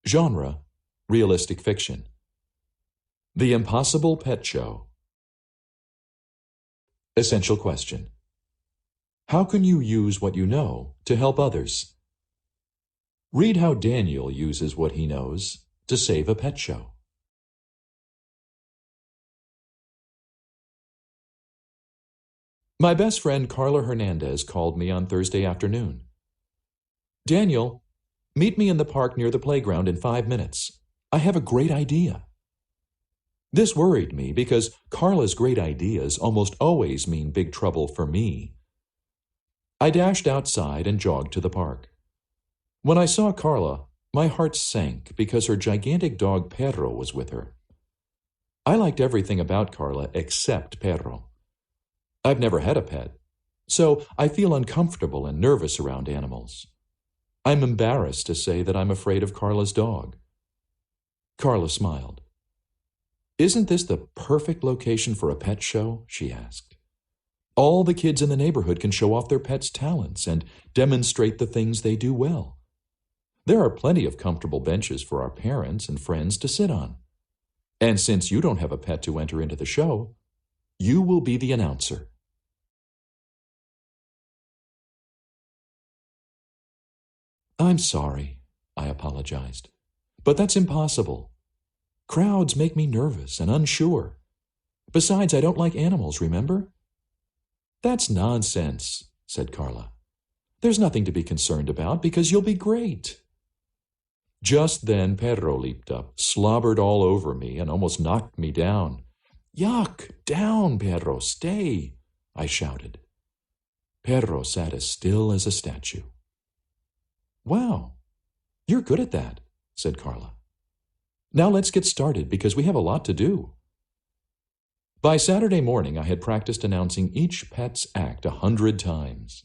Genre, realistic fiction. The Impossible Pet Show. Essential question. How can you use what you know to help others? Read how Daniel uses what he knows to save a pet show. My best friend Carla Hernandez called me on Thursday afternoon. Daniel, meet me in the park near the playground in 5 minutes. I have a great idea. This worried me because Carla's great ideas almost always mean big trouble for me. I dashed outside and jogged to the park. When I saw Carla, my heart sank because her gigantic dog Perro was with her. I liked everything about Carla except Perro. I've never had a pet, so I feel uncomfortable and nervous around animals. I'm embarrassed to say that I'm afraid of Carla's dog. Carla smiled. Isn't this the perfect location for a pet show? She asked. All the kids in the neighborhood can show off their pets' talents and demonstrate the things they do well. There are plenty of comfortable benches for our parents and friends to sit on. And since you don't have a pet to enter into the show, you will be the announcer. I'm sorry, I apologized, but that's impossible. Crowds make me nervous and unsure. Besides, I don't like animals, remember? That's nonsense, said Carla. There's nothing to be concerned about because you'll be great. Just then, Perro leaped up, slobbered all over me, and almost knocked me down. Yuck! Down, Perro! Stay! I shouted. Perro sat as still as a statue. Wow, you're good at that, said Carla. Now let's get started because we have a lot to do. By Saturday morning, I had practiced announcing each pet's act 100 times.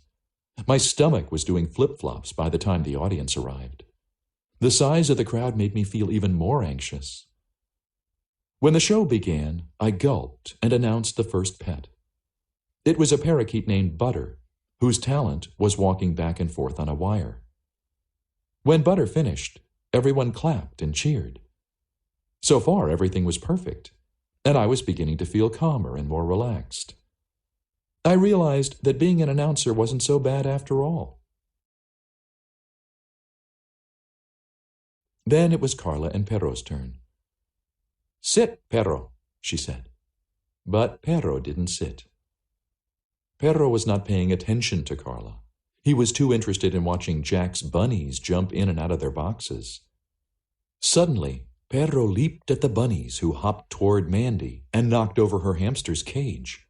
My stomach was doing flip-flops by the time the audience arrived. The size of the crowd made me feel even more anxious. When the show began, I gulped and announced the first pet. It was a parakeet named Butter, whose talent was walking back and forth on a wire. When Butter finished, everyone clapped and cheered. So far, everything was perfect, and I was beginning to feel calmer and more relaxed. I realized that being an announcer wasn't so bad after all. Then it was Carla and Perro's turn. Sit, Perro, she said. But Perro didn't sit. Perro was not paying attention to Carla. He was too interested in watching Jack's bunnies jump in and out of their boxes. Suddenly, Perro leaped at the bunnies who hopped toward Mandy and knocked over her hamster's cage.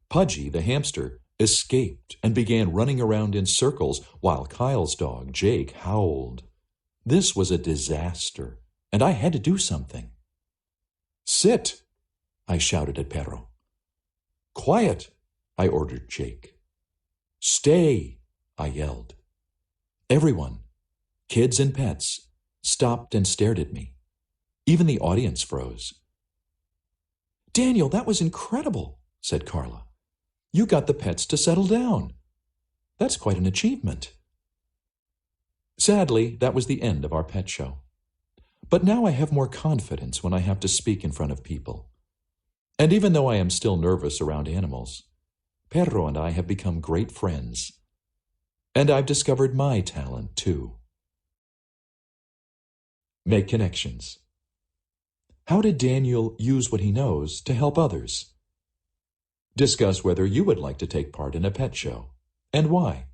Pudgy, the hamster, escaped and began running around in circles while Kyle's dog, Jake, howled. This was a disaster, and I had to do something. Sit, I shouted at Perro. Quiet, I ordered Jake. Stay, I yelled. Everyone, kids and pets, stopped and stared at me. Even the audience froze. Daniel, that was incredible, said Carla. You got the pets to settle down. That's quite an achievement. Sadly, that was the end of our pet show. But now I have more confidence when I have to speak in front of people. And even though I am still nervous around animals, Perro and I have become great friends. And I've discovered my talent, too. Make connections. How did Daniel use what he knows to help others? Discuss whether you would like to take part in a pet show, and why.